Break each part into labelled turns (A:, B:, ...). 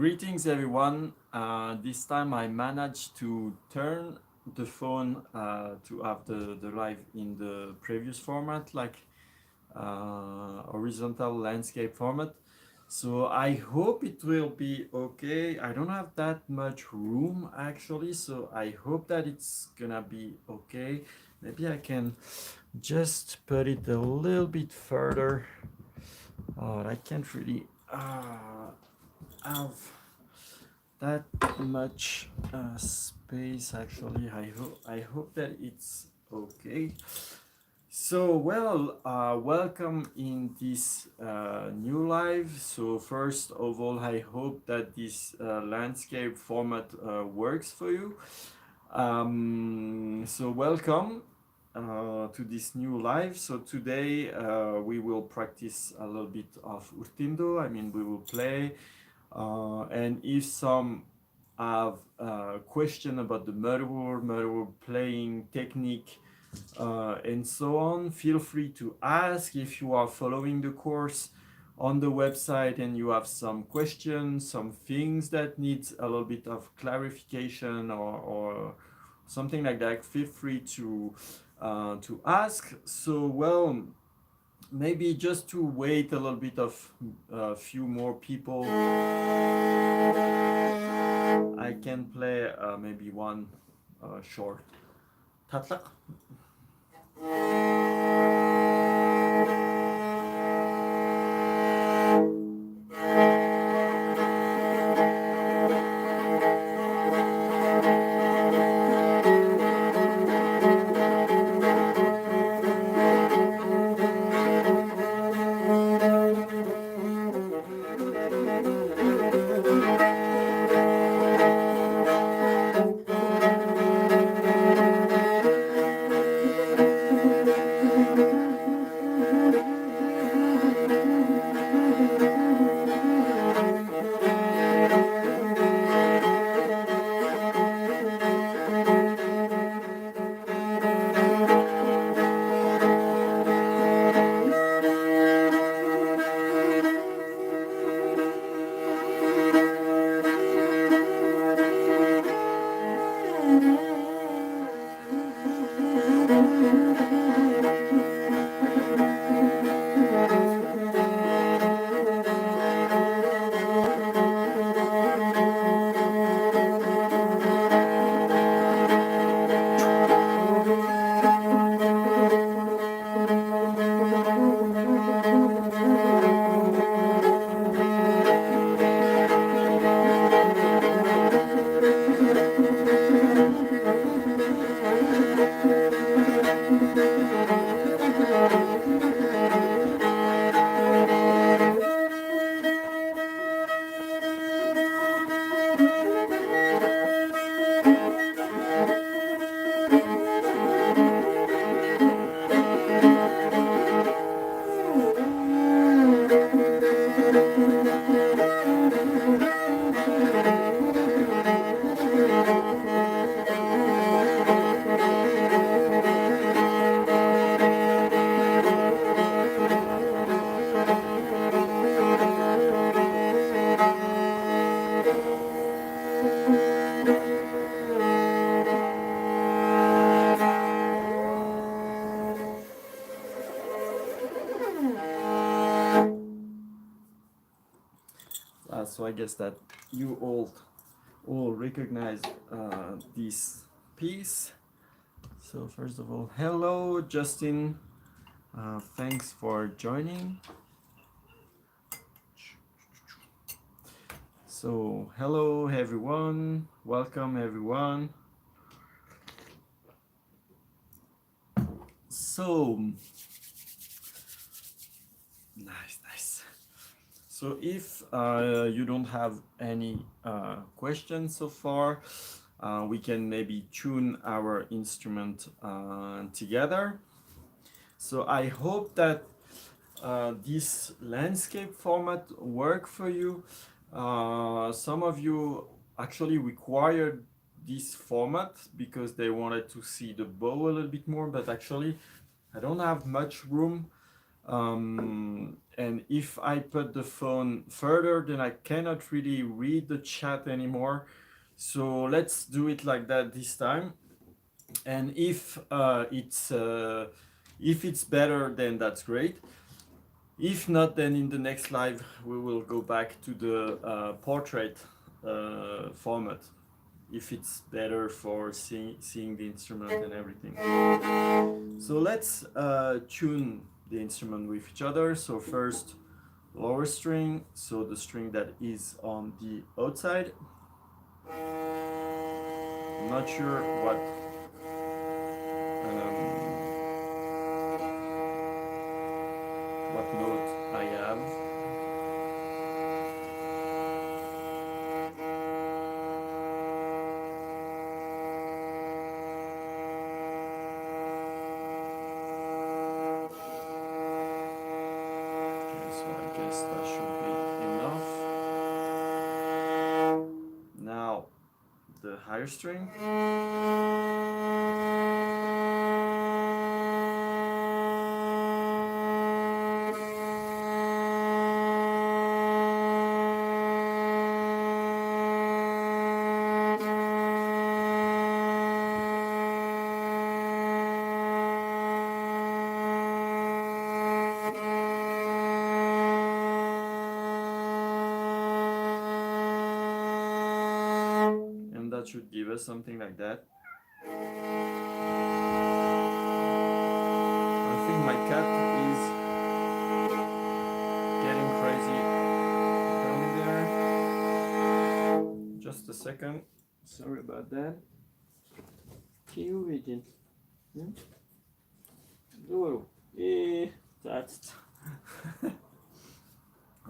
A: Greetings everyone. This time I managed to turn the phone to have the live in the previous format, like horizontal landscape format. So I hope it will be okay. I don't have that much room actually, so I hope that it's gonna be okay. Maybe I can just put it a little bit further. I can't really have that much space actually. I hope that it's okay. So welcome in this new live. So first of all, I hope that this landscape format works for you. So welcome to this new live. So today we will practice a little bit of Urtindo. I mean, we will play and if some have a question about the Murder playing technique and so on, feel free to ask. If you are following the course on the website and you have some questions, some things that needs a little bit of clarification or something like that, feel free to ask. So maybe just to wait a little bit of a few more people, I can play maybe one short tatlak. So I guess that you all recognize this piece. So first of all, hello Justin, thanks for joining. So hello everyone, welcome everyone. So nice. So if you don't have any questions so far, we can maybe tune our instrument together. So I hope that this landscape format work for you. Some of you actually required this format because they wanted to see the bow a little bit more, but actually I don't have much room And if I put the phone further, then I cannot really read the chat anymore. So let's do it like that this time. And if it's better, then that's great. If not, then in the next live we will go back to the portrait format. If it's better for seeing the instrument and everything. So let's tune the instrument with each other. So first lower string, so the string that is on the outside. I'm not sure what note I have. Okay, so I guess that should be enough. Now the higher string. And that should give us something like that. I think my cat is getting crazy down there. Just a second. Sorry about that. Can you read it? Oh, that's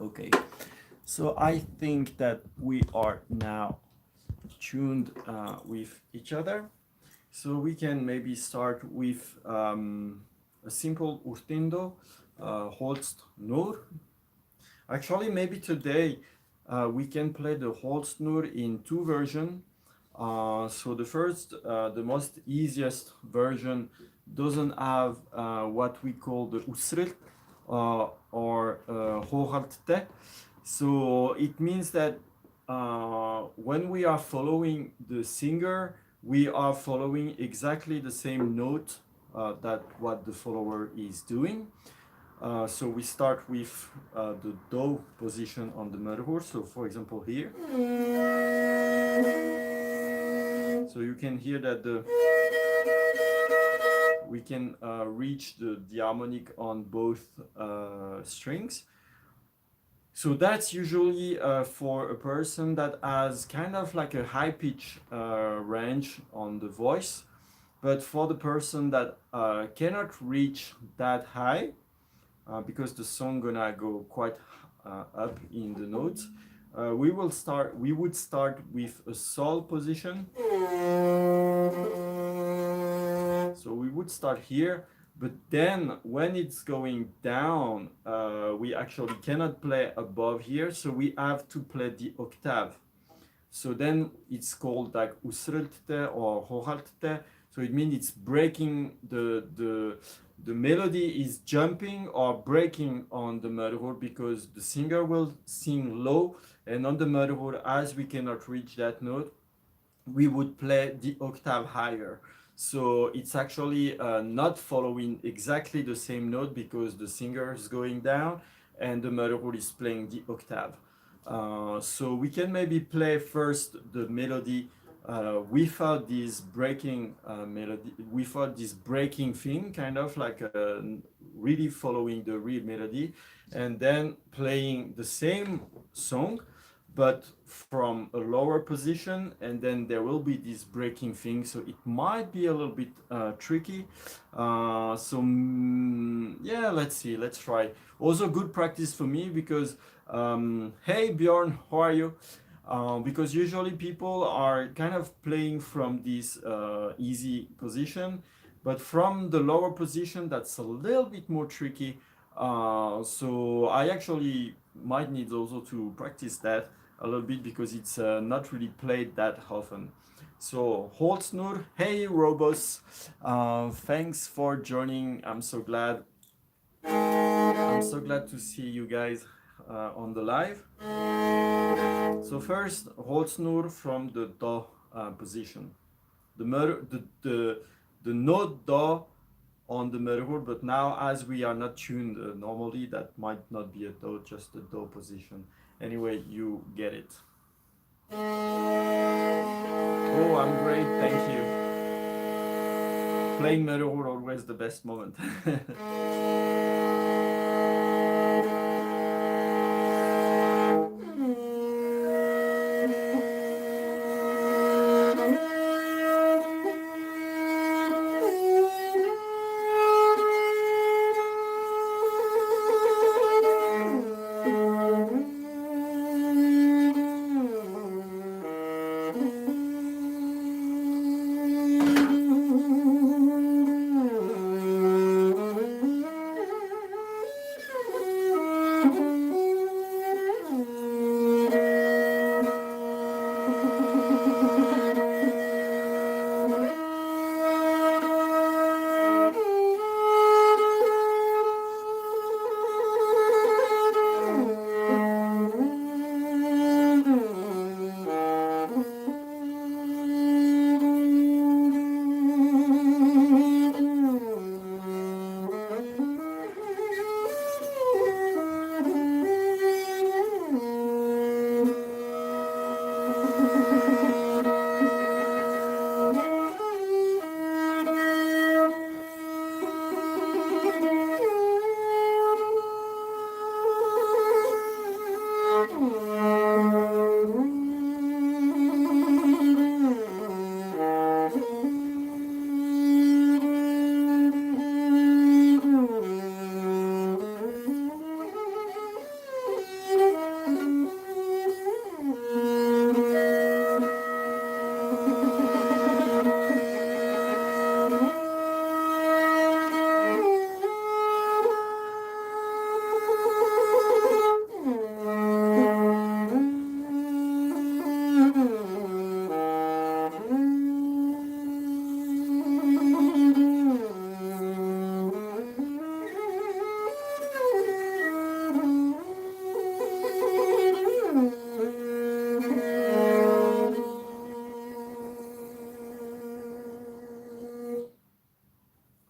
A: okay. So I think that we are now tuned with each other. So we can maybe start with a simple urtindo, Holst Nur. Actually, maybe today we can play the Holst Nur in two versions. So the first, the most easiest version doesn't have what we call the usrilt or hohartte. So it means that when we are following the singer, we are following exactly the same note that what the follower is doing. So we start with the do position on the Morin. So for example here. So you can hear that we can reach the harmonic on both strings. So that's usually for a person that has kind of like a high pitch range on the voice. But for the person that cannot reach that high, because the song gonna go quite up in the notes, we would start with a sol position. So we would start here, but then when it's going down, we actually cannot play above here, so we have to play the octave. So then it's called like usrılte or hohartte. So it means it's breaking the melody is jumping or breaking on the Morin because the singer will sing low, and on the Morin, as we cannot reach that note, we would play the octave higher. So it's actually not following exactly the same note because the singer is going down and the Morin is playing the octave. So we can maybe play first the melody without this breaking melody, without this breaking thing, kind of like really following the real melody, and then playing the same song but from a lower position, and then there will be this breaking thing, so it might be a little bit tricky. Yeah, let's see, let's try. Also good practice for me because hey Bjorn, how are you? Because usually people are kind of playing from this easy position, but from the lower position that's a little bit more tricky. So I actually might need also to practice that a little bit because it's not really played that often. So Holznur, hey Robos, thanks for joining. I'm so glad. I'm so glad to see you guys on the live. So first, Holznur from the Do position. The note Do on the Merhur, but now as we are not tuned normally, that might not be a Do, just a Do position. Anyway, you get it. Oh, I'm great, thank you. Playing Merhur always the best moment.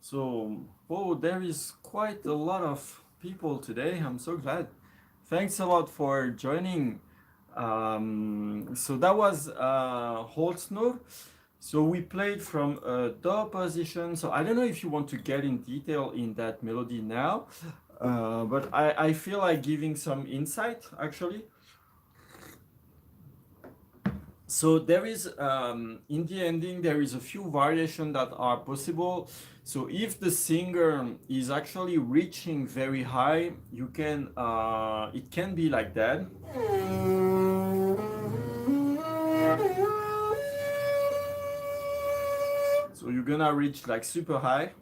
A: So, oh, there is quite a lot of people today. I'm so glad. Thanks a lot for joining. So that was Holznur. So we played from a Do position. So I don't know if you want to get in detail in that melody now, but I feel like giving some insight actually. So there is in the ending there is a few variations that are possible. So if the singer is actually reaching very high, you can it can be like that. So you're gonna reach like super high.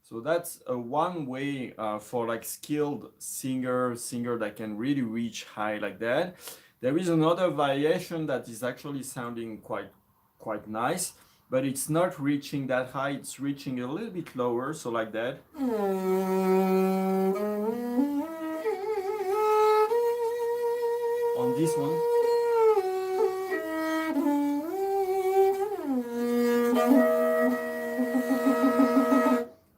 A: So that's one way for like skilled singer that can really reach high like that. There is another variation that is actually sounding quite nice, but it's not reaching that high. It's reaching a little bit lower, so like that. On this one.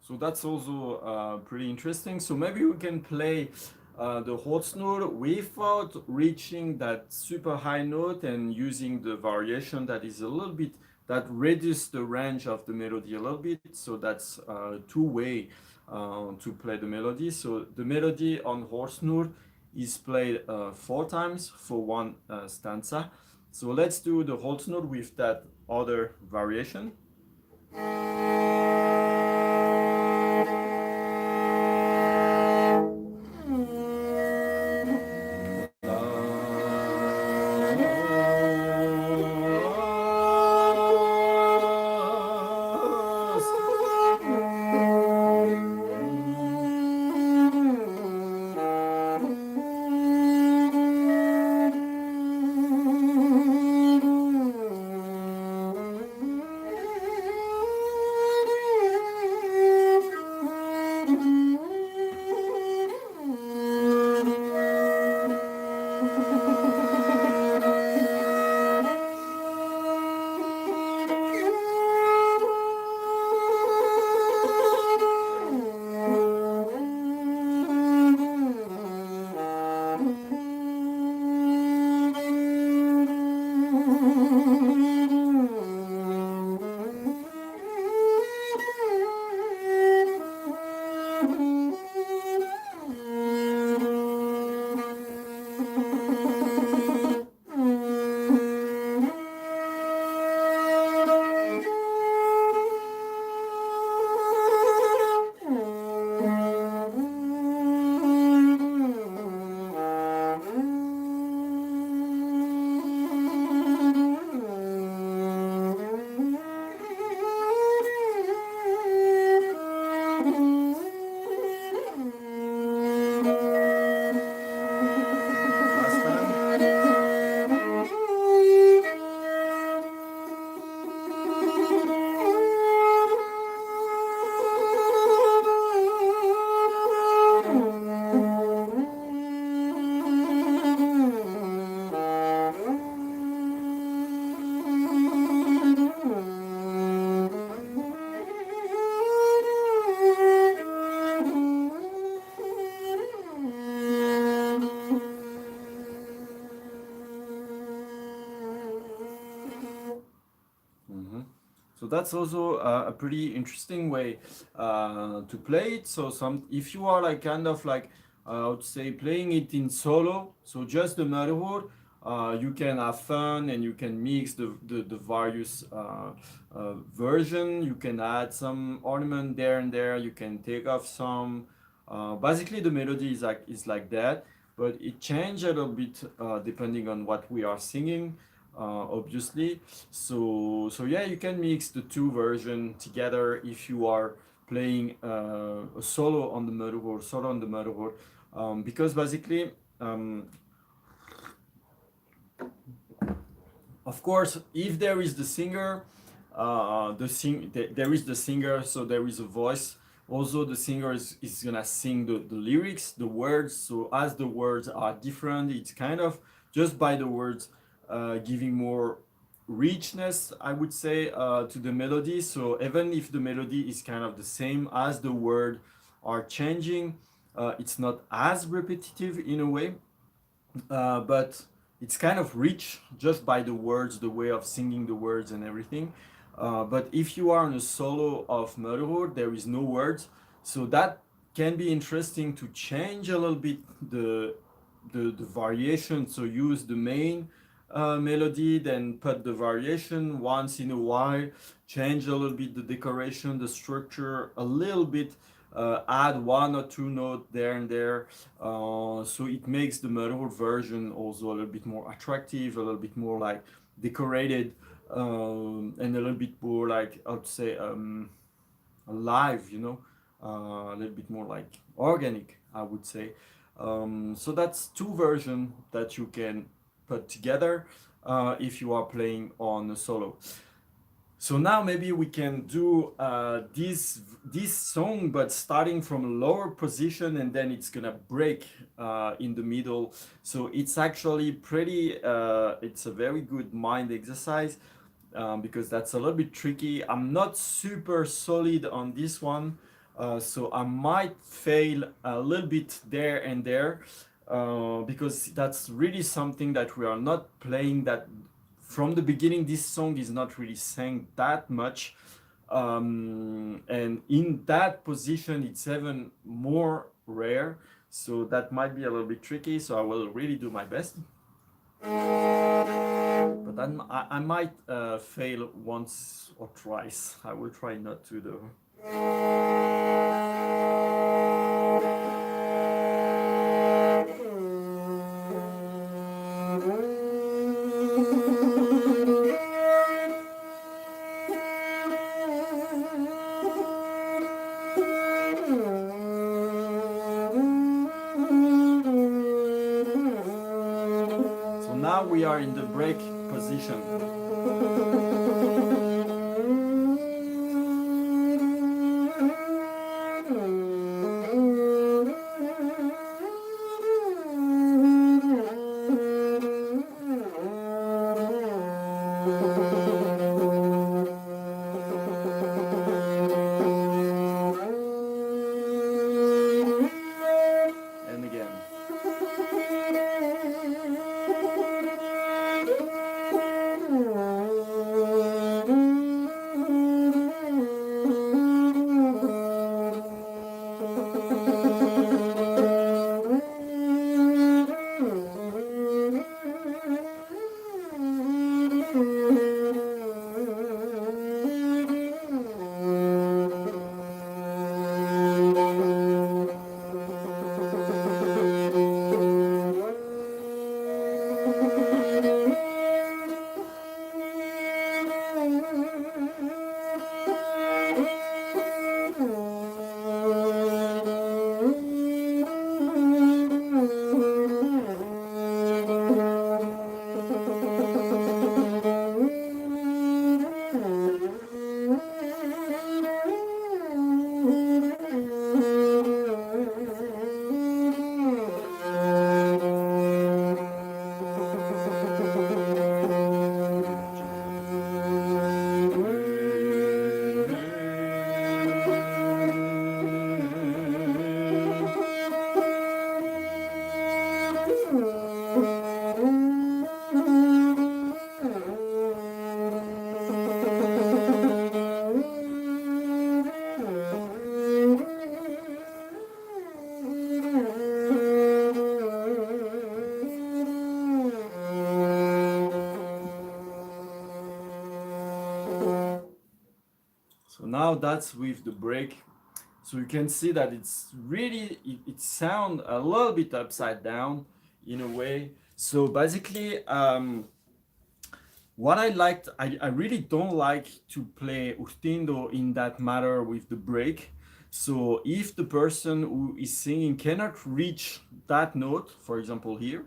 A: So that's also pretty interesting. So maybe we can play the Holznur without reaching that super high note and using the variation that is a little bit, that reduces the range of the melody a little bit. So that's two way to play the melody. So the melody on Holznur is played 4 times for one stanza. So let's do the Holznur with that other variation. So that's also a pretty interesting way to play it. So some if you are like kind of like I would say playing it in solo, so just the metaphor, you can have fun and you can mix the various version. You can add some ornament there and there. You can take off some. Basically, the melody is like that, but it changes a little bit depending on what we are singing, obviously. So yeah, you can mix the two version together if you are playing a solo on the metaphor, solo on the metaphor, because basically. Of course, if there is the singer, there is the singer, so there is a voice. Also, the singer is gonna sing the lyrics, the words. So as the words are different, it's kind of just by the words giving more richness, I would say, to the melody. So even if the melody is kind of the same as the word are changing, it's not as repetitive in a way, but it's kind of rich just by the words, the way of singing the words and everything. But if you are on a solo of motherhood, there is no words, so that can be interesting to change a little bit the variation. So use the main melody, then put the variation once in a while, change a little bit the decoration, the structure a little bit, add one or two notes there and there, so it makes the metal version also a little bit more attractive, a little bit more like decorated, and a little bit more like I would say alive, a little bit more like organic, I would say. So that's two versions that you can put together if you are playing on a solo. So now maybe we can do this song, but starting from a lower position, and then it's gonna break in the middle. So it's actually pretty. It's a very good mind exercise, because that's a little bit tricky. I'm not super solid on this one, so I might fail a little bit there and there, because that's really something that we are not playing that from the beginning. This song is not really sang that much, and in that position it's even more rare, so that might be a little bit tricky, so I will really do my best, but I might fail once or twice. I will try not to though. So now we are in the break position. And again. So now that's with the break. So you can see that it's really, it sounds a little bit upside down in a way. So basically, what I liked, I really don't like to play urtindo in that matter with the break. So if the person who is singing cannot reach that note, for example here,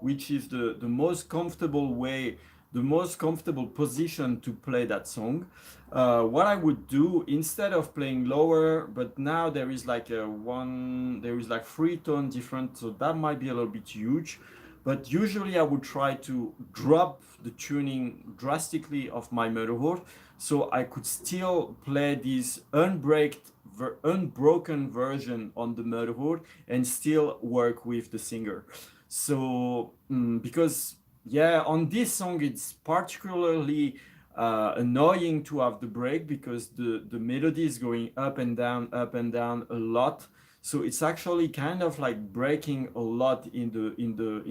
A: which is the most comfortable way, the most comfortable position to play that song, what I would do instead of playing lower, but now there is like there is like 3 tone different, so that might be a little bit huge. But usually I would try to drop the tuning drastically of my Morel, so I could still play this unbroken version on the Morel and still work with the singer. So because yeah, on this song it's particularly annoying to have the break because the melody is going up and down a lot. So it's actually kind of like breaking a lot in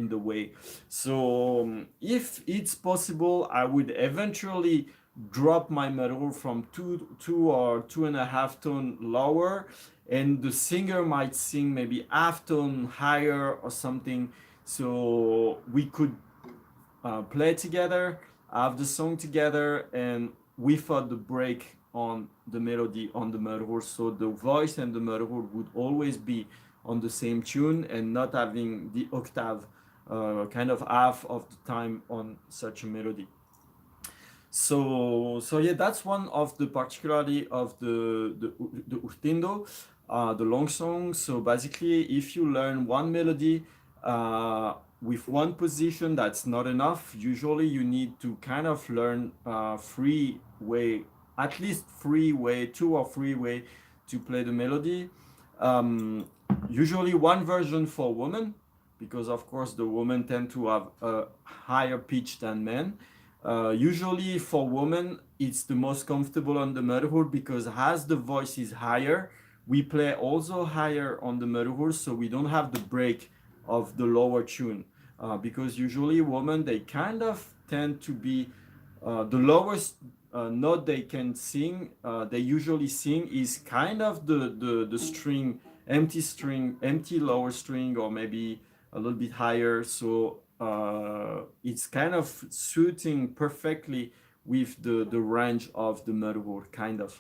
A: the way. So if it's possible, I would eventually drop my metal from two or 2.5 tone lower, and the singer might sing maybe half tone higher or something. So we could play together, have the song together, and without the break on the melody on the murder. So the voice and the murder would always be on the same tune and not having the octave kind of half of the time on such a melody. So yeah, that's one of the particularity of the urtindo, the long song. So basically, if you learn one melody with one position, that's not enough. Usually, you need to kind of learn at least 3 way, 2 or 3 way to play the melody. Um, Usually, one version for women, because of course the women tend to have a higher pitch than men. Usually for women, it's the most comfortable on the motherhood because as the voice is higher, we play also higher on the motherhood, so we don't have the break of the lower tune. Because usually women, they kind of tend to be the lowest note they can sing, they usually sing is kind of the string, empty lower string, or maybe a little bit higher. So it's kind of suiting perfectly with the range of the motherboard, kind of.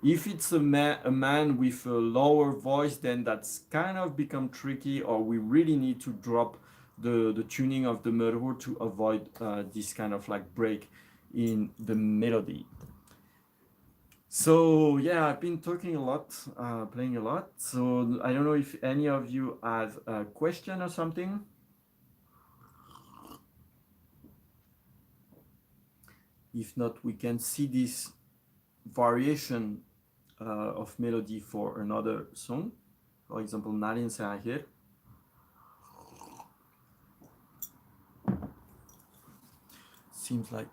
A: If it's a man with a lower voice, then that's kind of become tricky, or we really need to drop the tuning of the motherboard to avoid this kind of like break in the melody. So yeah, I've been talking a lot, playing a lot. So I don't know if any of you have a question or something. If not, we can see this variation of melody for another song. For example, Narin Sahir. Seems like,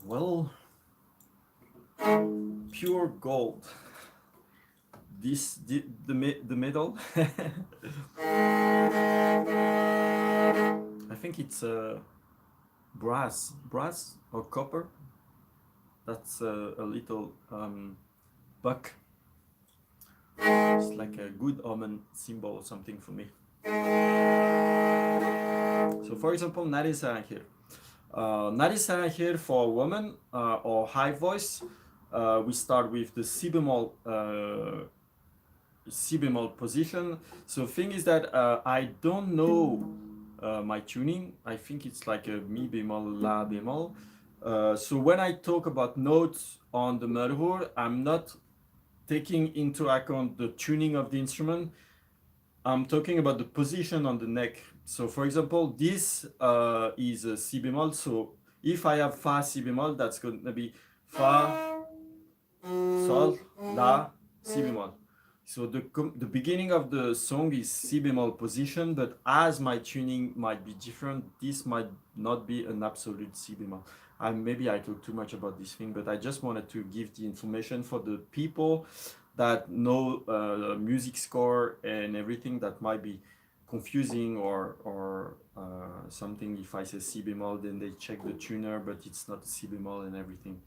A: well, pure gold. The middle. I think it's brass or copper. That's a little buck. It's like a good omen symbol or something for me. So for example, Narisa here. Narisa here for a woman or high voice. We start with the C bemol position. So thing is that I don't know my tuning. I think it's like a mi bemol, la bemol. So when I talk about notes on the motherboard, I'm not taking into account the tuning of the instrument. I'm talking about the position on the neck. So for example, this is a C bemol. So if I have Fa C bemol, that's going to be Fa, Sol, La, Si bemol. So the beginning of the song is Si bemol position, but as my tuning might be different, this might not be an absolute Si bemol. Maybe I talk too much about this thing, but I just wanted to give the information for the people that know music score and everything that might be confusing or something. If I say si bemol, then they check the tuner, but it's not si bemol and everything.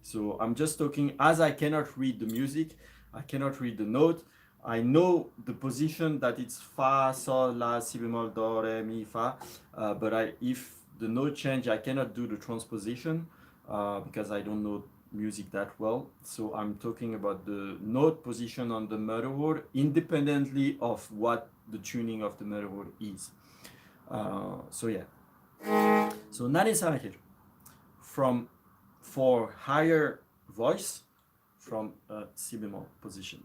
A: So I'm just talking, as I cannot read the music, I cannot read the note. I know the position that it's fa, sol, la, si bemol, do, re, mi, fa, but if the note change, I cannot do the transposition because I don't know music that well. So I'm talking about the note position on the motherboard independently of what the tuning of the motherboard is. So yeah. So nani sarakir from for higher voice from a si bemol position.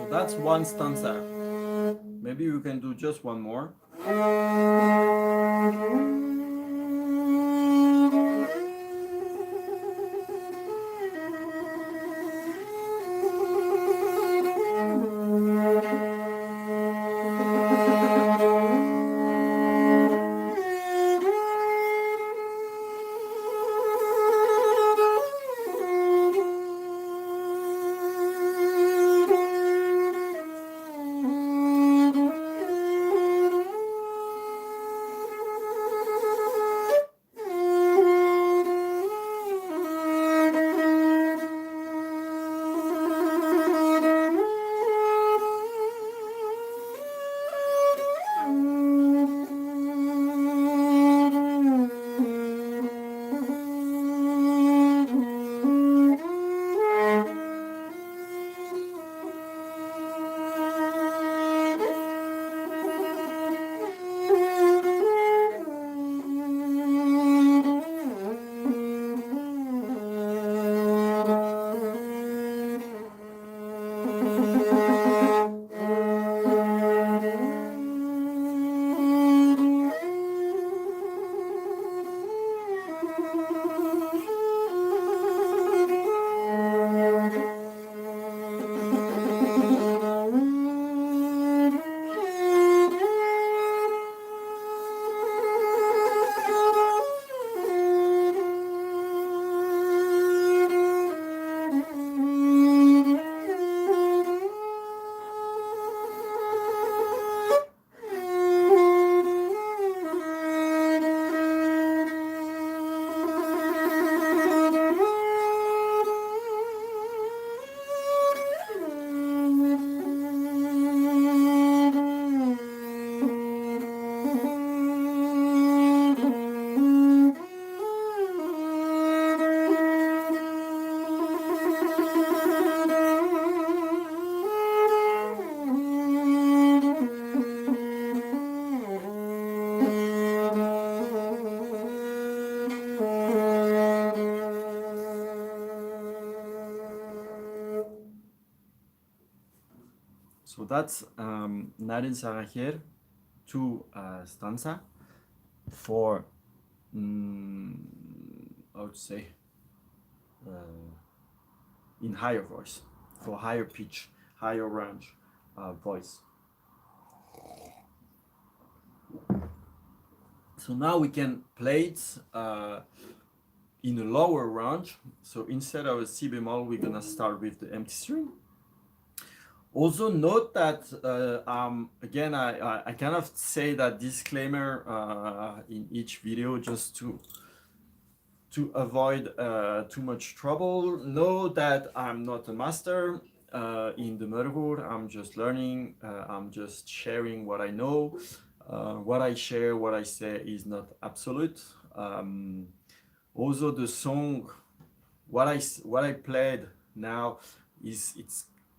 A: That's one stanza. Maybe we can do just one more. So that's Narin Sarajer, two stanza for, I would say, uh, in higher voice, for higher pitch, higher range voice. So now we can play it in a lower range. So instead of a C bemol, we're gonna start with the empty string. Also note that, again, I kind of say that disclaimer in each video just to avoid too much trouble. Know that I'm not a master in the Morin Khuur. I'm just learning. I'm just sharing what I know. What I share, what I say is not absolute. Also, the song, what I played now is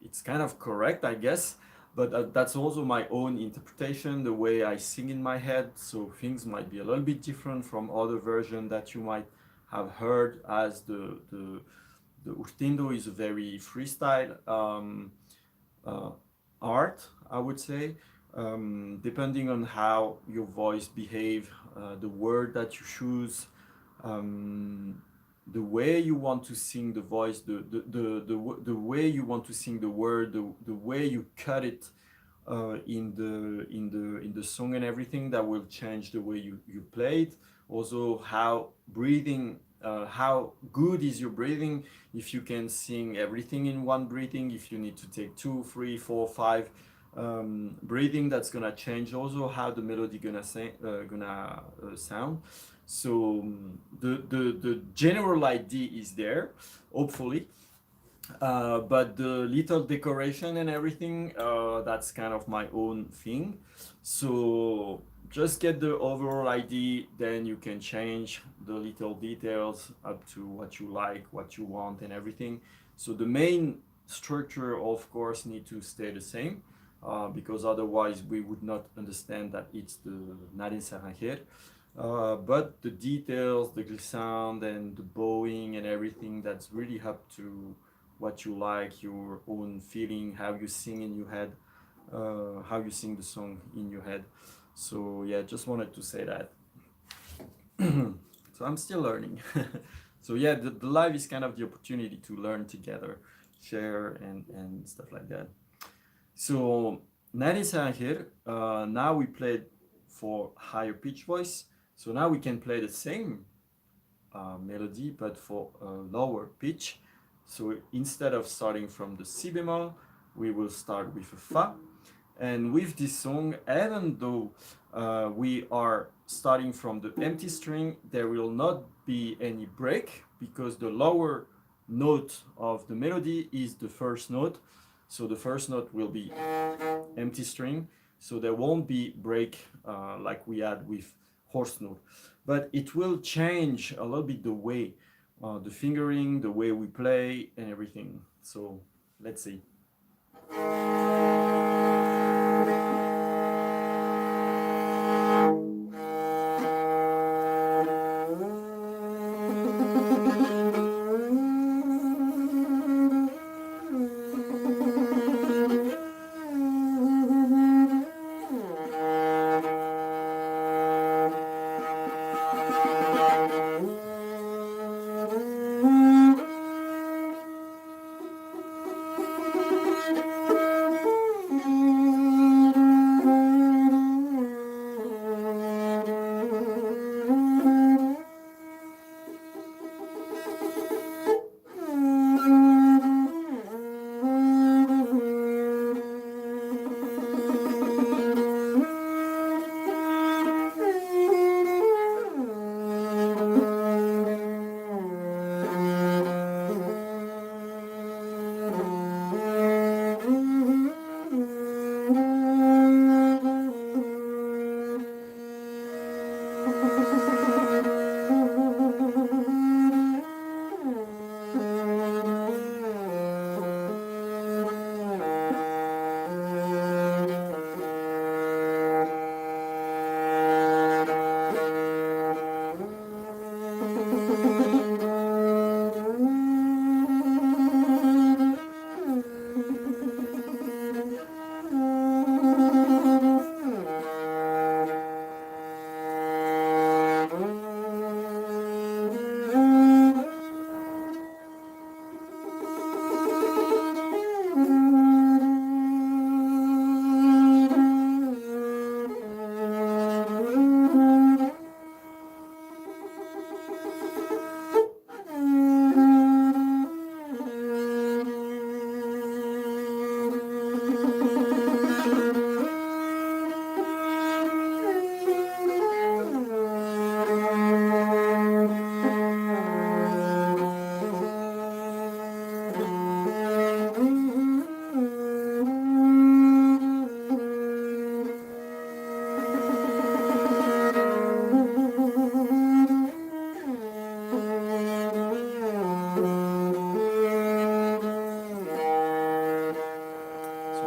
A: it's kind of correct, I guess, but that's also my own interpretation, the way I sing in my head. So things might be a little bit different from other version that you might have heard, as the Urtindo is a very freestyle uh, art, I would say. Depending on how your voice behave, the word that you choose, um, the way you want to sing the voice, the way you want to sing the word, the way you cut it in the song and everything, that will change the way you play it. Also, how breathing, how good is your breathing, if you can sing everything in one breathing, if you need to take 2, 3, 4, 5 breathing, that's gonna change also how the melody gonna sound. So the general idea is there, hopefully. But the little decoration and everything, that's kind of my own thing. So just get the overall idea, then you can change the little details up to what you like, what you want, and everything. So the main structure, of course, need to stay the same, because otherwise we would not understand that it's the Narin Sarajer. But the details, the glissando and the bowing and everything, that's really up to what you like, your own feeling, how you sing in your head, how you sing the song in your head. So yeah, just wanted to say that. So I'm still learning. So yeah, the live is kind of the opportunity to learn together, share and stuff like that. So Narisa here, now we played for higher pitch voice. So now we can play the same melody, but for a lower pitch. So instead of starting from the Si bemol, we will start with a Fa. And with this song, even though we are starting from the empty string, there will not be any break, because the lower note of the melody is the first note. So the first note will be empty string. So there won't be break like we had with horse note. But it will change a little bit the way, the fingering, the way we play and everything. So let's see.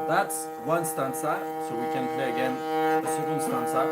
A: That's one stanza, so we can play again the second stanza.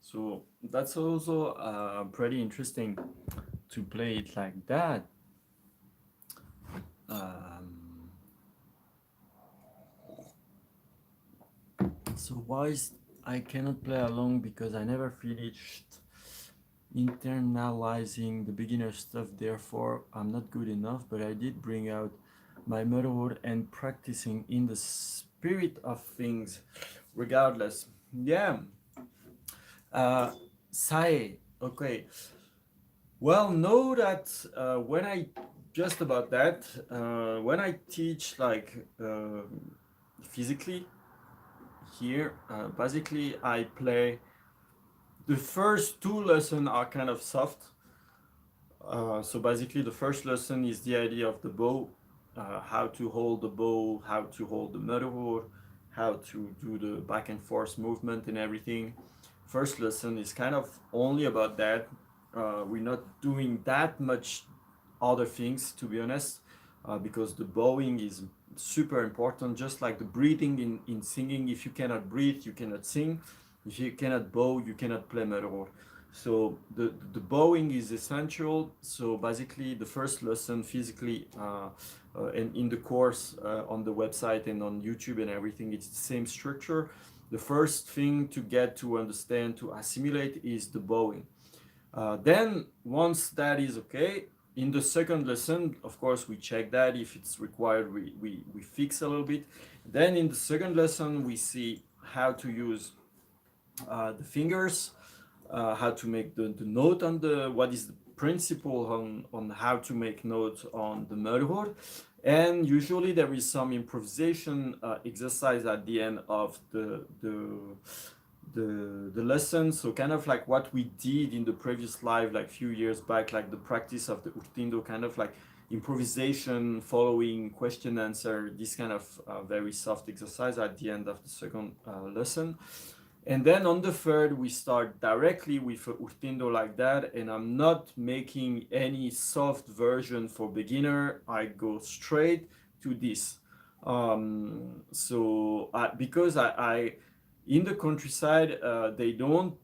A: So that's also pretty interesting to play it like that. Um, so why is I cannot play along because I never finished internalizing the beginner stuff, therefore I'm not good enough, but I did bring out my motherhood and practicing in the spirit of things regardless. Yeah. Sai, okay. Well, know that when I just about that, when I teach like physically here, basically I play the first two lessons are kind of soft. So basically, the first lesson is the idea of the bow, how to hold the bow, how to hold the metaphor, how to do the back and forth movement and everything. First lesson is kind of only about that. We're not doing that much other things, to be honest, because the bowing is super important, just like the breathing in singing. If you cannot breathe, you cannot sing. If you cannot bow, you cannot play metaphor. So the bowing is essential. So basically, the first lesson physically and in the course on the website and on YouTube and everything, it's the same structure. The first thing to get to understand, to assimilate, is the bowing. Then once that is okay, in the second lesson, of course, we check that. If it's required, we fix a little bit. Then in the second lesson, we see how to use the fingers, how to make the note on the, what is the principle on how to make note on the murhur. And usually there is some improvisation exercise at the end of the lesson. So kind of like what we did in the previous live, like few years back, like the practice of the urtindo, kind of like improvisation following question answer, this kind of very soft exercise at the end of the second lesson. And then on the third, we start directly with a urtindo like that, and I'm not making any soft version for beginner. I go straight to this. Because I in the countryside, they don't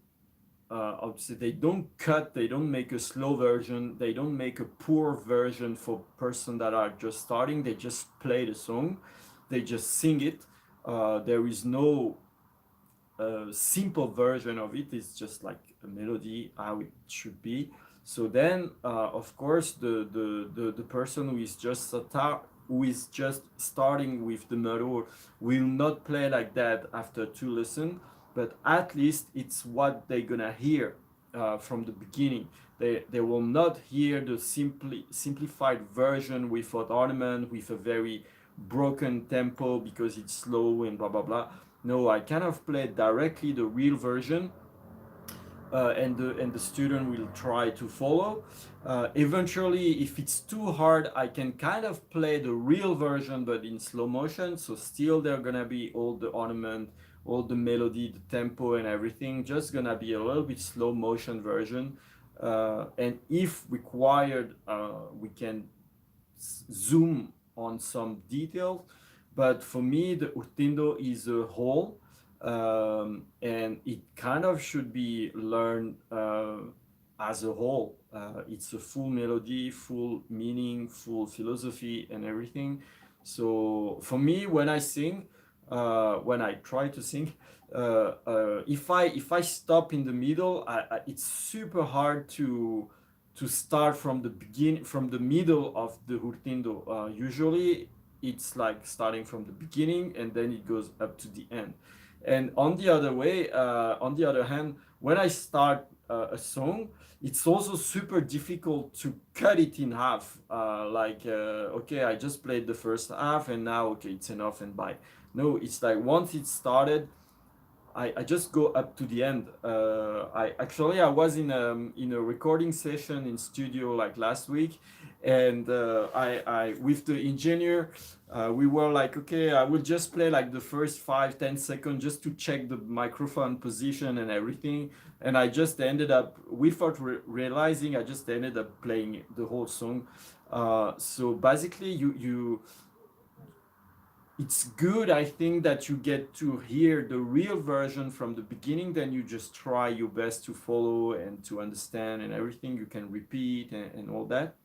A: obviously they don't cut, they don't make a slow version, they don't make a poor version for person that are just starting. They just play the song, they just sing it. There is no simple version of it. It's just like a melody how it should be. So then of course the person who is just starting with the melody will not play like that after two listen, but at least it's what they're gonna hear from the beginning. They will not hear the simplified version without ornament, with a very broken tempo because it's slow and blah blah blah. No, I kind of play directly the real version, and the student will try to follow. Eventually, if it's too hard, I can kind of play the real version but in slow motion. So still, there gonna be all the ornament, all the melody, the tempo, and everything. Just gonna be a little bit slow motion version. And if required, we can zoom on some details. But for me, the urtindo is a whole, and it kind of should be learned as a whole. It's a full melody, full meaning, full philosophy, and everything. So for me, when I sing, when I try to sing, if I stop in the middle, it's super hard to start from the begin from the middle of the urtindo. Usually, it's like starting from the beginning and then it goes up to the end. And on the other hand, when I start a song, it's also super difficult to cut it in half. Okay, I just played the first half and now, okay, it's enough and bye. No, it's like once it started, I just go up to the end. I was in a recording session in studio like last week, and I with the engineer, we were like, okay, I will just play like the first 5-10 seconds just to check the microphone position and everything, and I just ended up without realizing I just ended up playing the whole song. So basically, you it's good, I think, that you get to hear the real version from the beginning. Then you just try your best to follow and to understand and everything. You can repeat and all that.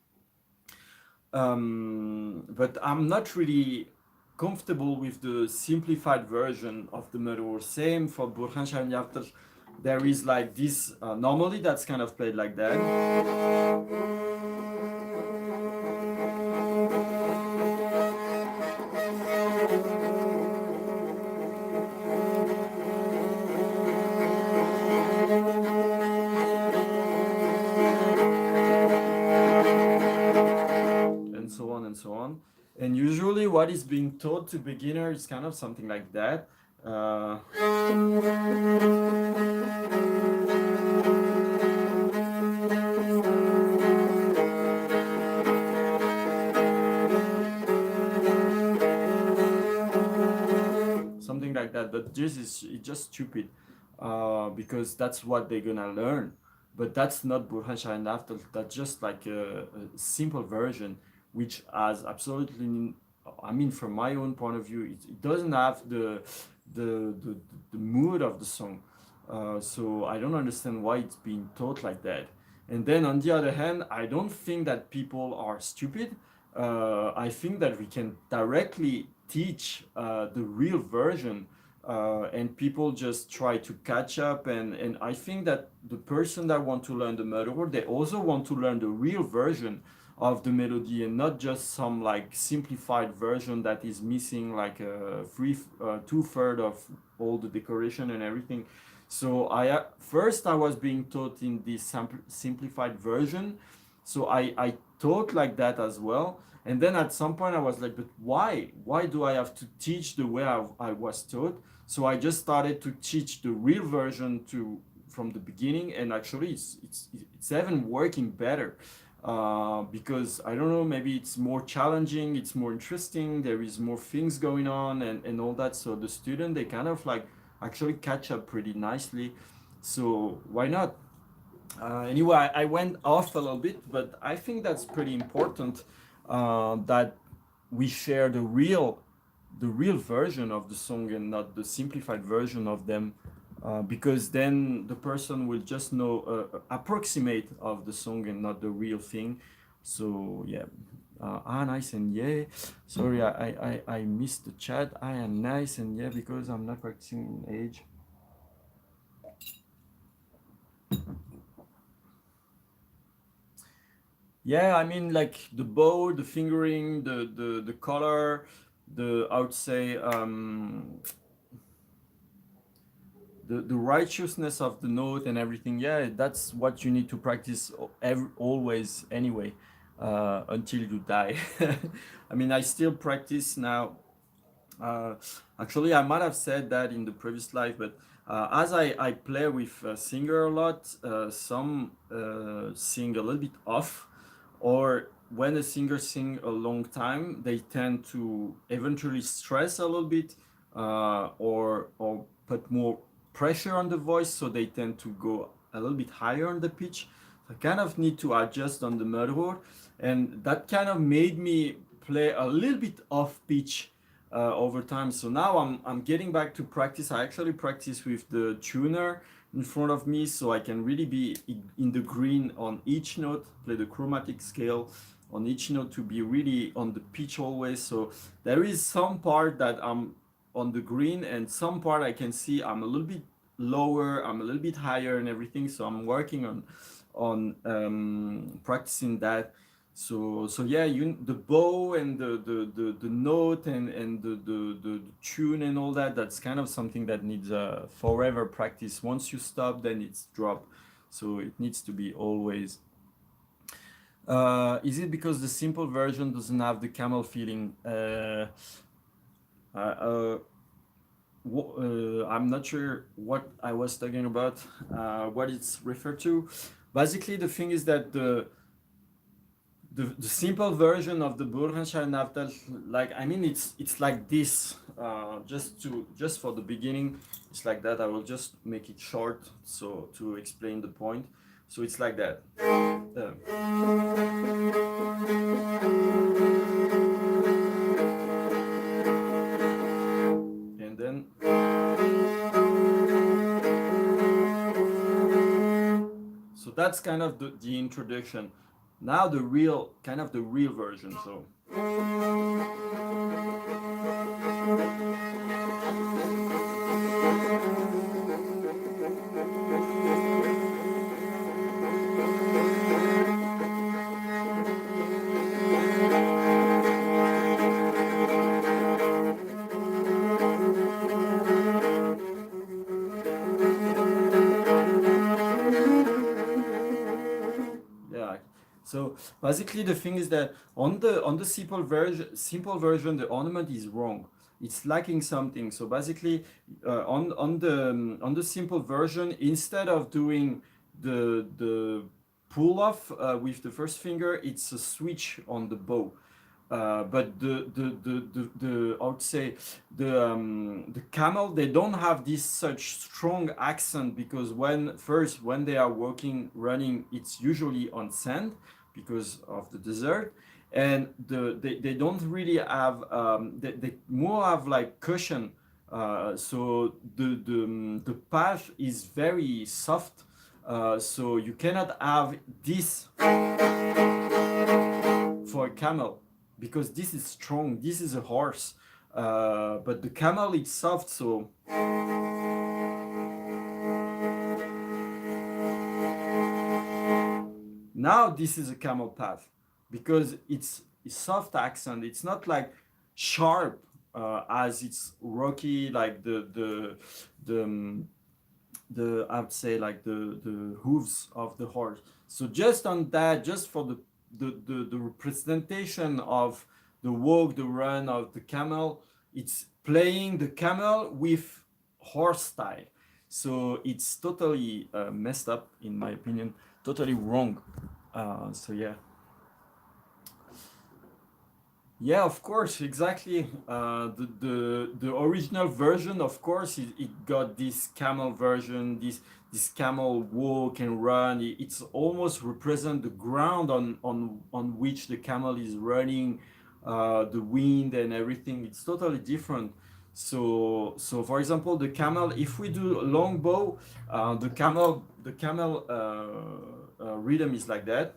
A: But I'm not really comfortable with the simplified version of the melody. Same for Burhan Şahin. There is like this, normally that's kind of played like that. And so on and so on. And usually, what is being taught to beginners is kind of something like that. Something like that. But this is it's just stupid, because that's what they're gonna learn. But that's not Burhan Shah and After. That's just like a simple version, which has absolutely, I mean, from my own point of view, it doesn't have the, the, the mood of the song. So I don't understand why it's being taught like that. And then on the other hand, I don't think that people are stupid. I think that we can directly teach the real version, and people just try to catch up. And I think that the person that want to learn the melody, they also want to learn the real version of the melody and not just some like simplified version that is missing like a two-third of all the decoration and everything. So first I was being taught in this simplified version, so I taught like that as well. And then at some point I was like, but why do I have to teach the way I was taught? So I just started to teach the real version to from the beginning, and actually it's even working better, because I don't know, maybe it's more challenging, it's more interesting, there is more things going on and all that. So the student, they kind of like actually catch up pretty nicely. So why not? Anyway, I went off a little bit, but I think that's pretty important, that we share the real version of the song and not the simplified version of them, because then the person will just know approximate of the song and not the real thing. So yeah, nice and yeah. Sorry, I missed the chat. I am nice and yeah because I'm not practicing in age. Yeah, I mean like the bow, the fingering, the color, the I would say the righteousness of the note and everything. Yeah, that's what you need to practice always anyway, until you die. I mean, I still practice now. Uh, Actually, I might have said that in the previous life, but as I play with a singer a lot, some sing a little bit off, or when a singer sing a long time, they tend to eventually stress a little bit, or put more pressure on the voice, so they tend to go a little bit higher on the pitch. I kind of need to adjust on the murderer, and that kind of made me play a little bit off pitch over time. So now I'm getting back to practice. I actually practice with the tuner in front of me, so I can really be in the green on each note, play the chromatic scale on each note to be really on the pitch always. So there is some part that I'm on the green, and some part I can see I'm a little bit lower, I'm a little bit higher and everything. So I'm working on practicing that. So yeah, the bow and the note and the tune and all that, that's kind of something that needs forever practice. Once you stop, then it's drop. So it needs to be always. Is it because the simple version doesn't have the camel feeling? Uh, I'm not sure what I was talking about, what it's referred to. Basically, the thing is that the simple version of the Burhanshah Naftal, like I mean, it's like this. Just for the beginning, it's like that. I will just make it short so to explain the point. So it's like that. And then. So that's kind of the introduction. Now the real version. So. Yeah. So basically, the thing is that on the simple version, the ornament is wrong. It's lacking something. So basically, on the simple version, instead of doing the pull off with the first finger, it's a switch on the bow. But the I would say the camel, they don't have this such strong accent, because when they are running, it's usually on sand because of the desert, and they don't really have they more have like cushion, so the path is very soft, so you cannot have this for a camel, because this is strong, this is a horse, but the camel is soft. So now this is a camel path, because it's a soft accent, it's not like sharp, as it's rocky, like the I would say like the hooves of the horse. So just on that, just for the representation of the walk, the run of the camel, it's playing the camel with horse style. So it's totally messed up, in my opinion, totally wrong. So yeah. Yeah, of course, exactly. The original version, of course, it got this camel version, this camel walk and run. It's almost represent the ground on which the camel is running, the wind and everything. It's totally different. So for example, the camel. If we do a long bow, the camel rhythm is like that.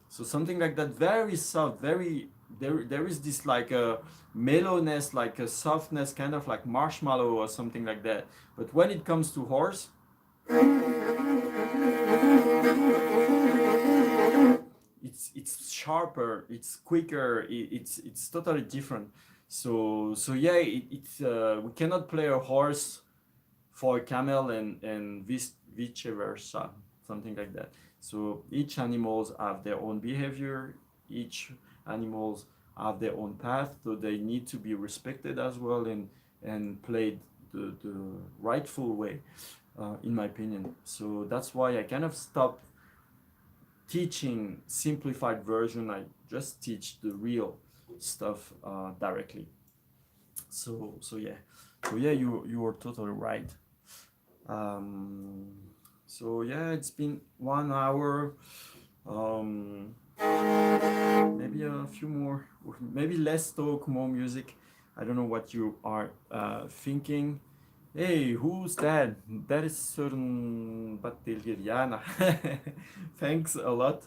A: So something like that, very soft, very there is this like a mellowness, like a softness, kind of like marshmallow or something like that. But when it comes to horse, it's sharper, it's quicker, it's totally different. So yeah, it's we cannot play a horse for a camel and vice versa, something like that. So each animals have their own behavior, each animals have their own path, so they need to be respected as well and played the rightful way, in my opinion. So that's why I kind of stopped teaching simplified version. I just teach the real stuff directly. So yeah, you are totally right. Um, so yeah, it's been 1 hour. Maybe a few more, maybe less talk, more music. I don't know what you are thinking. Hey, who's that? That is certain Battilgiriana. Thanks a lot.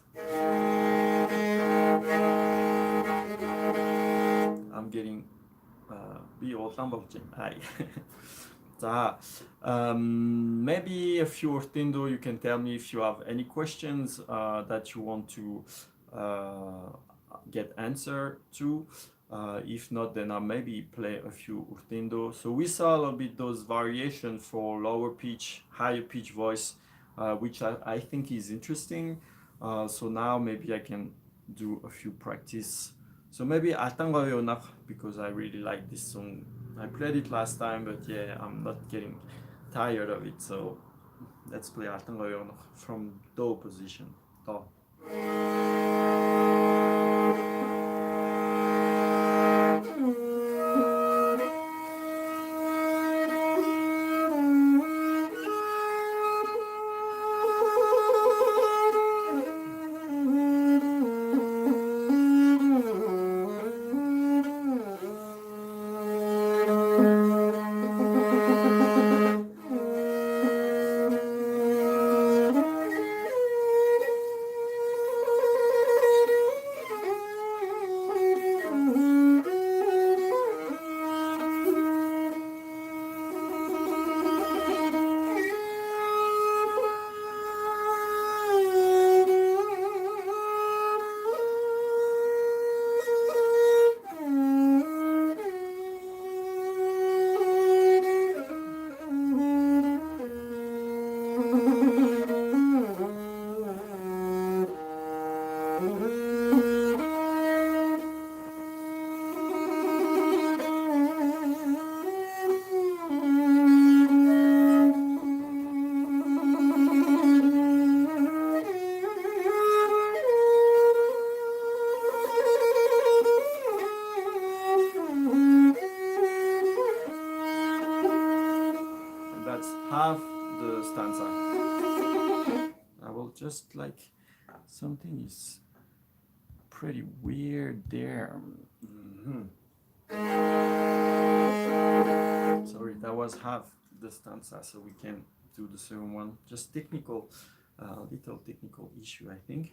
A: I'm getting be all Hi. 자, maybe a few Ortindo, you can tell me if you have any questions that you want to uh, get answer to. If not, then I'll maybe play a few Urtindo. So we saw a little bit those variations for lower pitch, higher pitch voice, which I think is interesting. So now maybe I can do a few practice. So maybe Atangayonak, because I really like this song. I played it last time, but yeah, I'm not getting tired of it. So let's play Atangayonak from Do position. Do. That's half the stanza. I will just like something is pretty weird there. Mm-hmm. Sorry, that was half the stanza, so we can do the second one. Just technical, little technical issue, I think.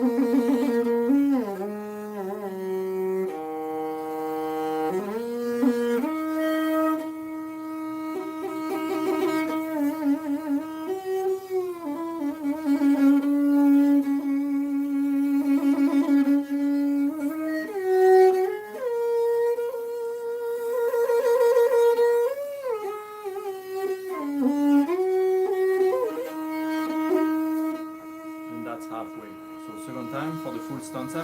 A: And that's halfway. So second time for the full stanza.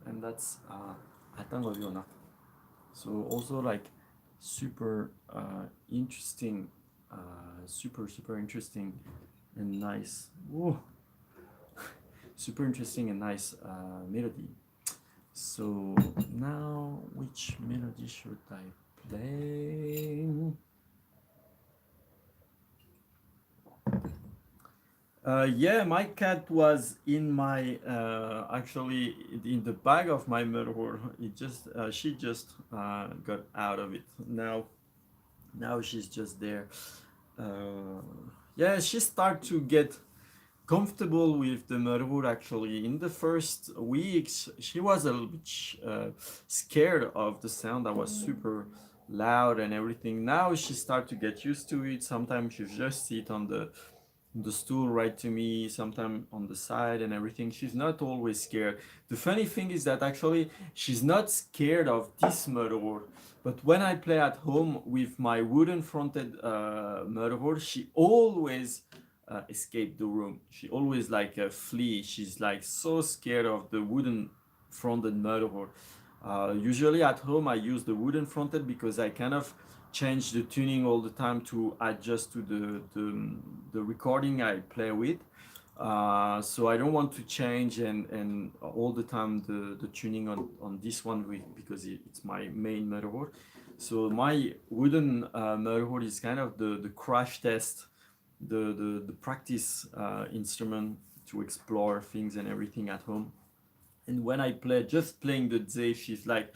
A: And that's Atangoliona. So also like super interesting, super interesting and nice. Whoa, super interesting and nice melody. So now, which melody should I play? Yeah, my cat was in my actually in the bag of my mirror. It just she just got out of it. Now she's just there. Yeah, she started to get comfortable with the mirror. Actually, in the first weeks, she was a little bit scared of the sound that was super loud and everything. Now she started to get used to it. Sometimes she just sit on the stool right to me, sometimes on the side and everything. She's not always scared. The funny thing is that actually she's not scared of this murderer, but when I play at home with my wooden fronted murderer, she always escape the room. She always like flee. She's like so scared of the wooden fronted murderer. Usually at home I use the wooden fronted because I kind of change the tuning all the time to adjust to the recording I play with. So I don't want to change and all the time the tuning on this one because it's my main metaphor. So my wooden metaphor is kind of the crash test, the practice instrument to explore things and everything at home. And when I play, just playing the Z, she's like,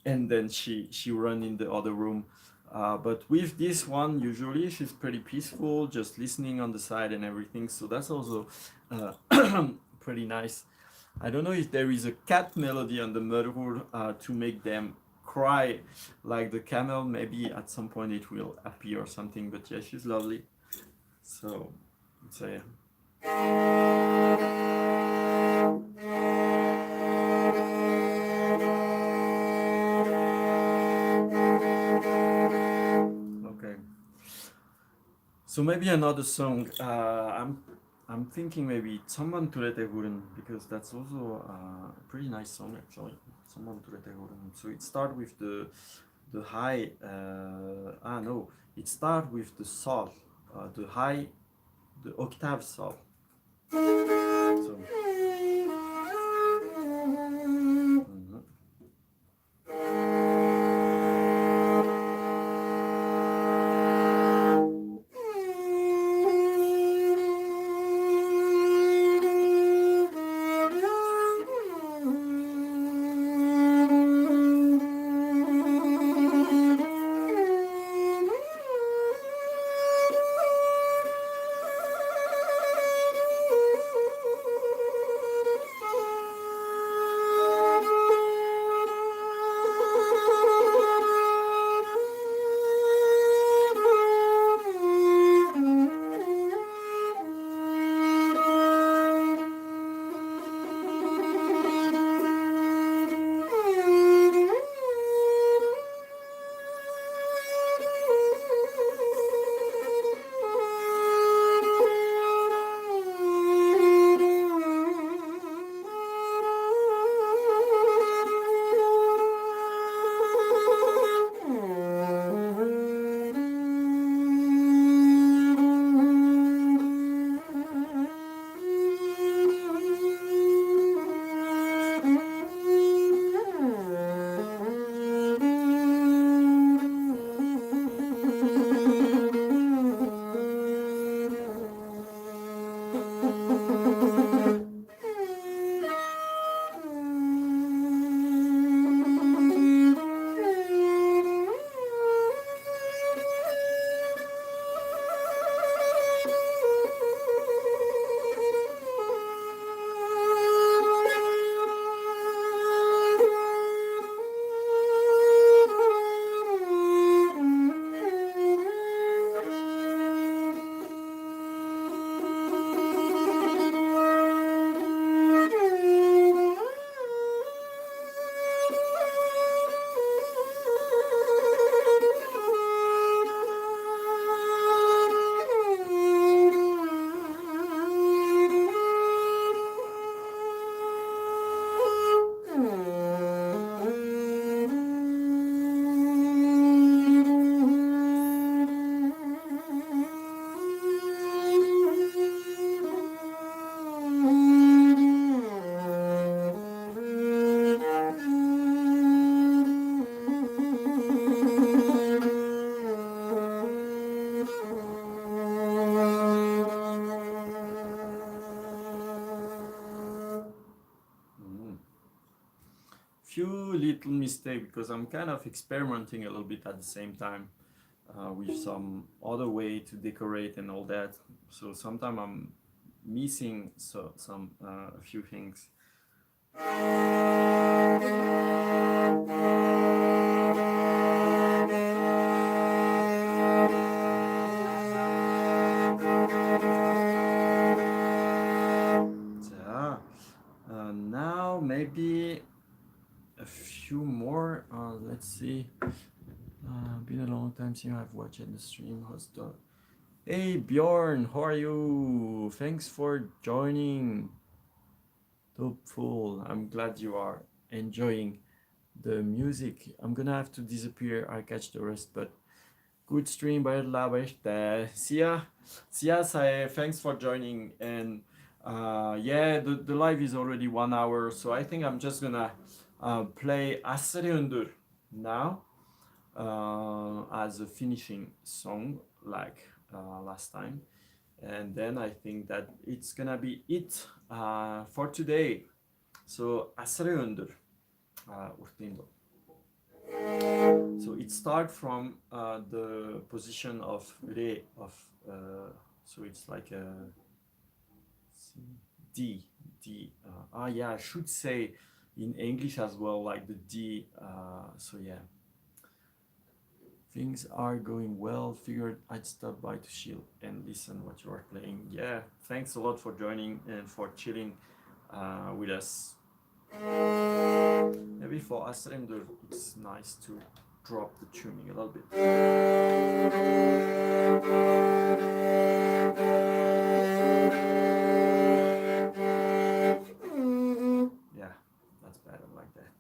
A: and then she run in the other room. But with this one, usually she's pretty peaceful, just listening on the side and everything. So that's also pretty nice. I don't know if there is a cat melody on the murderer to make them cry like the camel. Maybe at some point it will appear or something. But yeah, she's lovely. So yeah. Okay. So maybe another song. I'm thinking maybe Someone to Let Huren because that's also a pretty nice song actually. Someone to Let Huren. So it starts with the high. No, it starts with the sol, the high, the octave sol. So. few little mistakes because I'm kind of experimenting a little bit at the same time with some other way to decorate and all that. So sometimes I'm missing some a few things. Yeah. Now maybe a few more. Let's see. Been a long time since I've watched the stream. How's the? Hey Bjorn, how are you? Thanks for joining. Hopeful. I'm glad you are enjoying the music. I'm gonna have to disappear. I catch the rest, but good stream by la. See ya. See ya. Thanks for joining. And yeah, the live is already 1 hour, so I think I'm just gonna play Asri Undur now as a finishing song, like last time. And then I think that it's gonna be it for today. So Asri Undur, Urtindo. So it starts from the position of Re of so it's like a D D. Yeah, I should say in English as well, like the D. So yeah, things are going well. Figured I'd stop by to chill and listen what you are playing. Yeah, thanks a lot for joining and for chilling with us. Maybe for Asremdur, it's nice to drop the tuning a little bit. Yeah, that's better like that.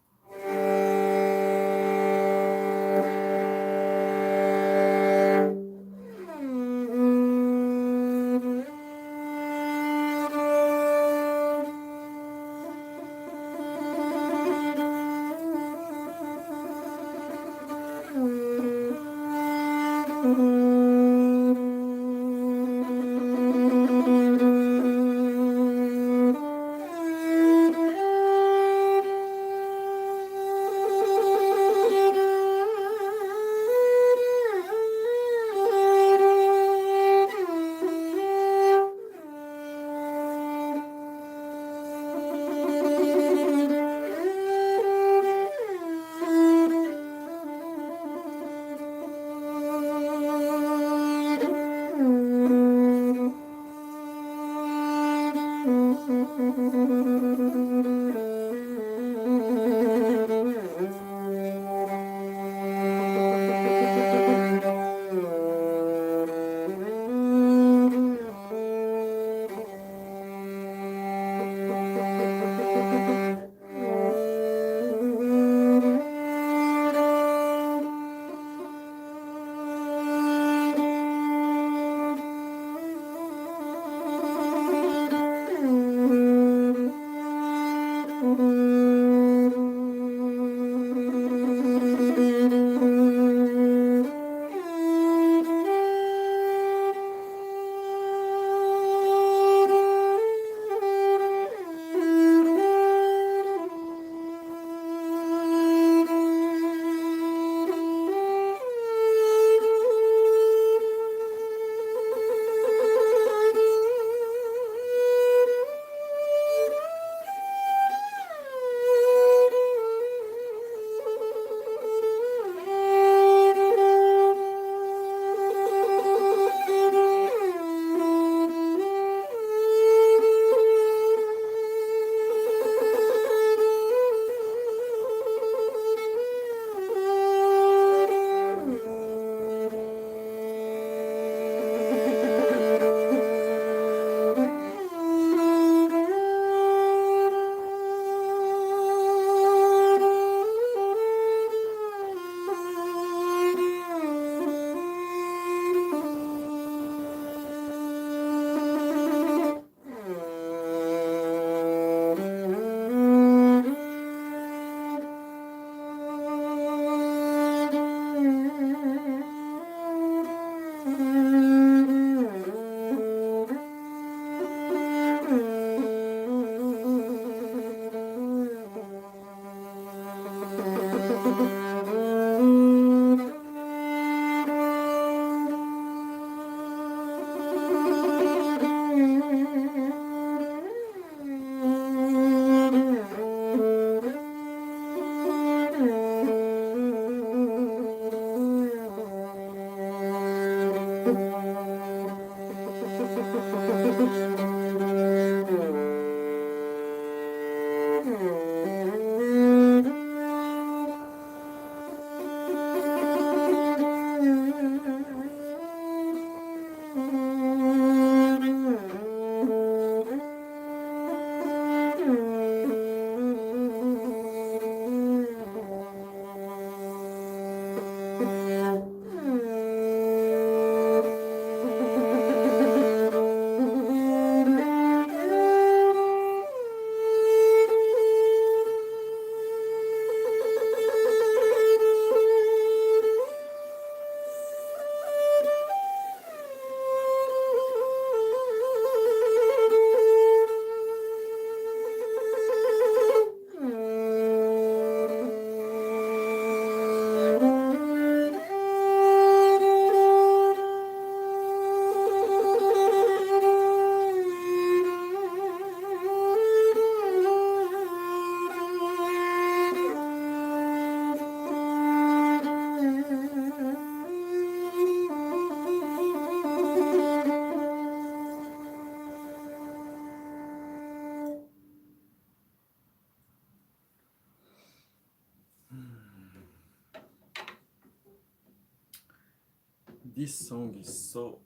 A: this song is so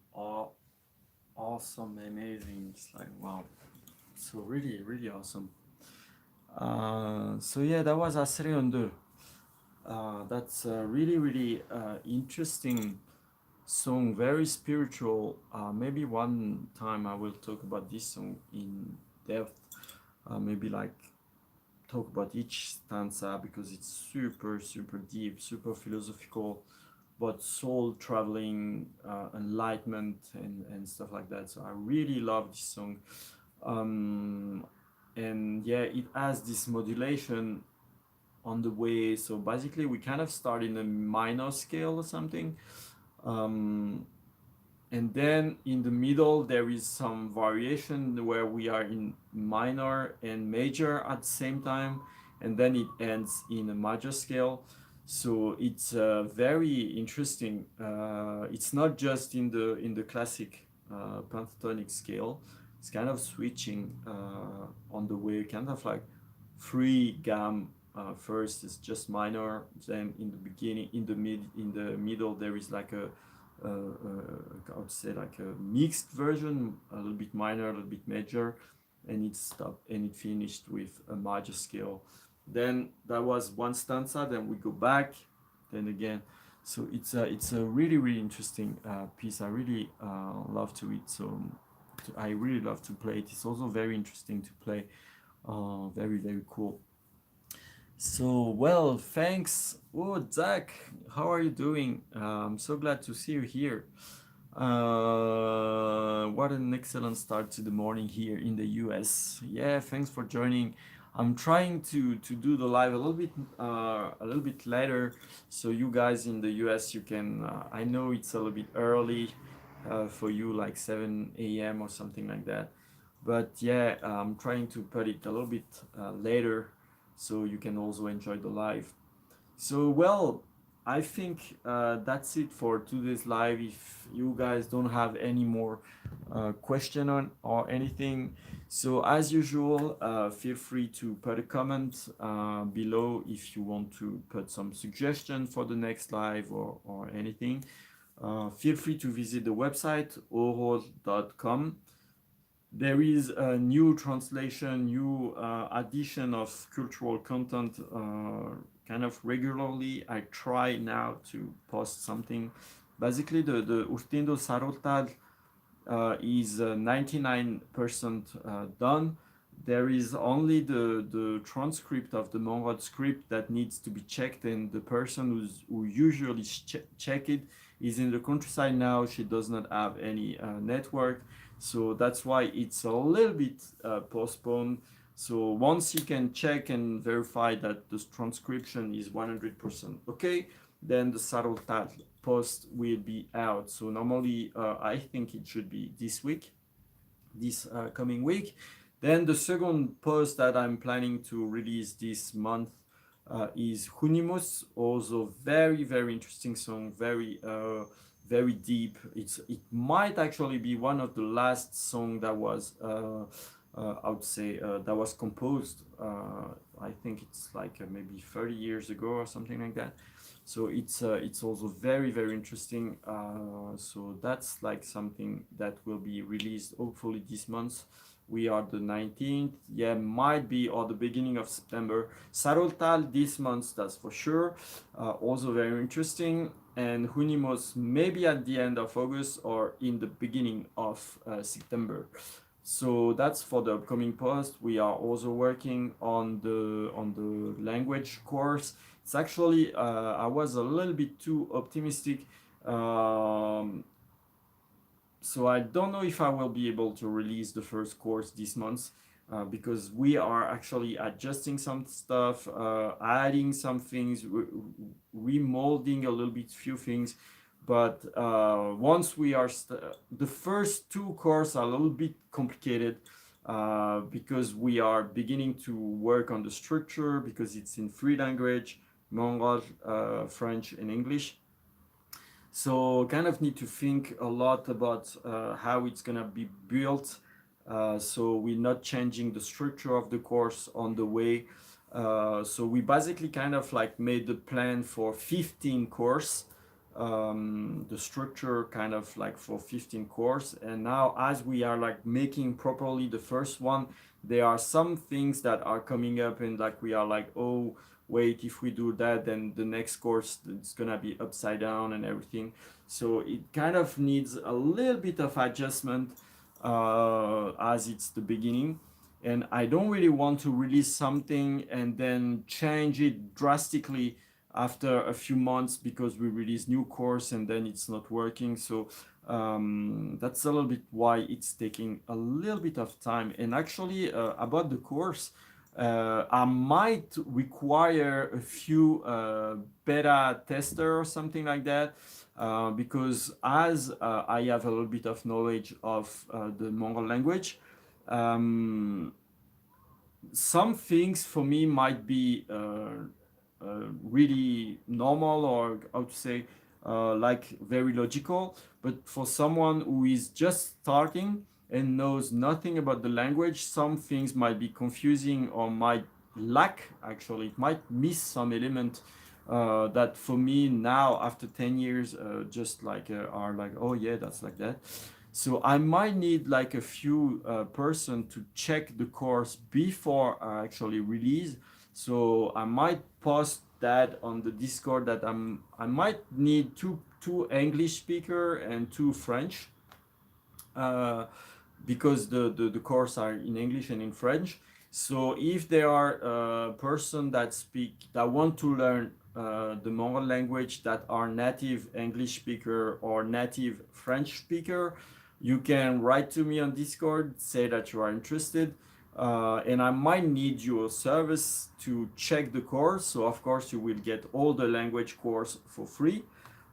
A: awesome, amazing. It's like wow, so really, really awesome. So yeah, that was Asri Ondur. That's a really, really interesting song, very spiritual. Maybe one time I will talk about this song in depth. Maybe like talk about each stanza because it's super, super deep, super philosophical, but soul traveling, enlightenment, and stuff like that. So I really love this song. Um, and yeah, it has this modulation on the way. So basically, we kind of start in a minor scale or something. Um, and then in the middle there is some variation where we are in minor and major at the same time, and then it ends in a major scale. So it's very interesting. It's not just in the classic pentatonic scale. It's kind of switching on the way, kind of like three gam. First is just minor, then in the beginning, in the middle there is like I would say like a mixed version, a little bit minor, a little bit major, and it stopped and it finished with a major scale. Then that was one stanza. Then we go back, then again. So it's a really, really interesting piece. I really love to it. So I really love to play it. It's also very interesting to play. Very, very cool. So, well, thanks. Oh, Zach, how are you doing? I'm so glad to see you here. What an excellent start to the morning here in the US. Yeah, thanks for joining. I'm trying to do the live a little bit later, so you guys in the US you can. I know it's a little bit early for you, like 7 a.m. or something like that. But yeah, I'm trying to put it a little bit later, so you can also enjoy the live. So, well, I think that's it for today's live. If you guys don't have any more question on or anything, so as usual, feel free to put a comment below if you want to put some suggestion for the next live or anything. Feel free to visit the website oro.com. There is a new translation, new addition of cultural content kind of regularly. I try now to post something. Basically, the Urtindo Sarotal is 99% done. There is only the transcript of the Mongol script that needs to be checked, and the person who usually check it is in the countryside now. She does not have any network, so that's why it's a little bit postponed. So once you can check and verify that the transcription is 100% okay, then the Saroltat post will be out. So normally I think it should be this week, this coming week. Then the second post that I'm planning to release this month is Hunimus, also very, very interesting song, very deep. It might actually be one of the last song that was I would say that was composed. I think it's like maybe 30 years ago or something like that. So it's also very, very interesting. So that's like something that will be released hopefully this month. We are the 19th. Yeah, might be or the beginning of September. Saroltal this month, that's for sure. Also very interesting. And Hunimos maybe at the end of August or in the beginning of September. So that's for the upcoming post. We are also working on the language course. It's actually I was a little bit too optimistic. So I don't know if I will be able to release the first course this month because we are actually adjusting some stuff, adding some things, remolding a little bit few things. But once we are the first two courses are a little bit complicated because we are beginning to work on the structure because it's in three language, Mongol, French, and English. So kind of need to think a lot about how it's gonna be built. So we're not changing the structure of the course on the way. So we basically kind of like made the plan for 15 course the structure kind of like for 15 course. And now as we are like making properly the first one, there are some things that are coming up and like we are like, oh wait, if we do that then the next course it's gonna be upside down and everything. So it kind of needs a little bit of adjustment as it's the beginning. And I don't really want to release something and then change it drastically after a few months because we release new course and then it's not working. So that's a little bit why it's taking a little bit of time. And actually about the course, I might require a few beta tester or something like that, because as I have a little bit of knowledge of the Mongol language, um, some things for me might be really normal, or how to say, like very logical, but for someone who is just starting and knows nothing about the language, some things might be confusing or might lack, actually it might miss some element that for me now after 10 years just like are like, oh yeah, that's like that. So I might need like a few person to check the course before I actually release. So I might post that on the Discord that I might need two English speaker and two French, uh, because the course are in English and in French. So if there are person that want to learn the Mongol language that are native English speaker or native French speaker, you can write to me on Discord, say that you are interested, and I might need your service to check the course. So of course you will get all the language course for free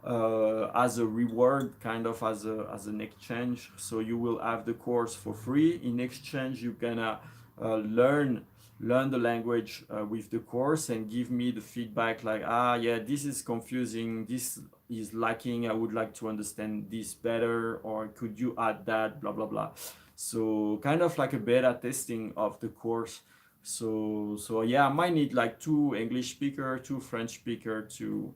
A: as a reward, kind of as an exchange. So you will have the course for free. In exchange, you gonna learn the language with the course and give me the feedback like, ah yeah, this is confusing, this is lacking, I would like to understand this better, or could you add that, blah blah blah. So kind of like a beta testing of the course. So yeah, I might need like two English speaker, two French speaker to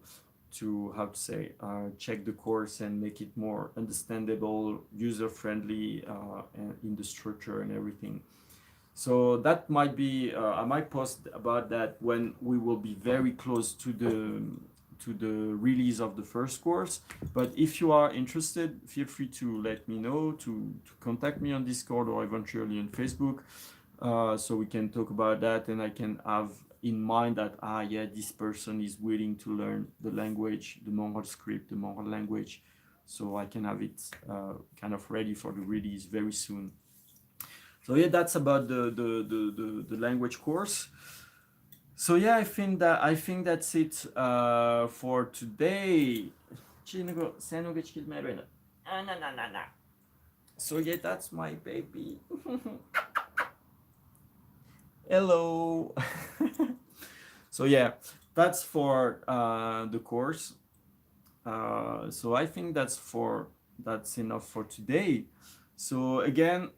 A: how to say check the course and make it more understandable, user friendly, and in the structure and everything. So that might be I might post about that when we will be very close to the release of the first course. But if you are interested, feel free to let me know, to contact me on Discord or eventually on Facebook, so we can talk about that and I can have in mind that, ah yeah, this person is willing to learn the language, the Mongol script, the Mongol language, so I can have it kind of ready for the release very soon. So yeah, that's about the language course. So yeah, I think that's it for today. So yeah, that's my baby. Hello. So yeah, that's for the course. So I think that's enough for today. So again,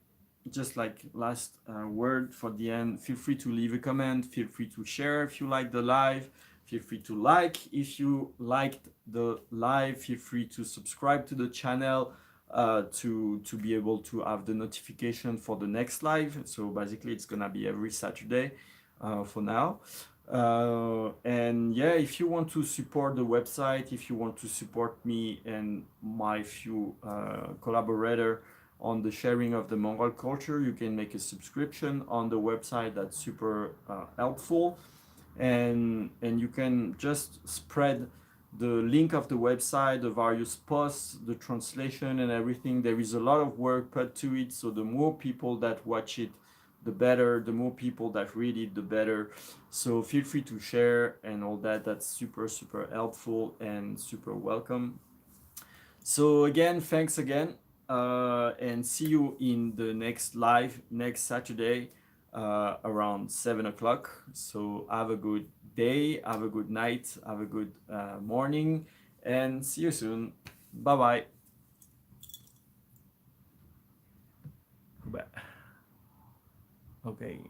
A: just like last word for the end, feel free to leave a comment, feel free to share if you like the live, feel free to like if you liked the live, feel free to subscribe to the channel to be able to have the notification for the next live. So basically it's gonna be every Saturday for now. And yeah, if you want to support the website, if you want to support me and my few collaborator on the sharing of the Mongol culture, you can make a subscription on the website. That's super helpful. And you can just spread the link of the website, the various posts, the translation and everything. There is a lot of work put to it, so the more people that watch it, the better. The more people that read it, the better. So feel free to share and all that. That's super helpful and super welcome. So again, thanks again, and see you in the next live next Saturday around 7 o'clock. So have a good day, have a good night, have a good morning, and see you soon. Bye bye. Okay.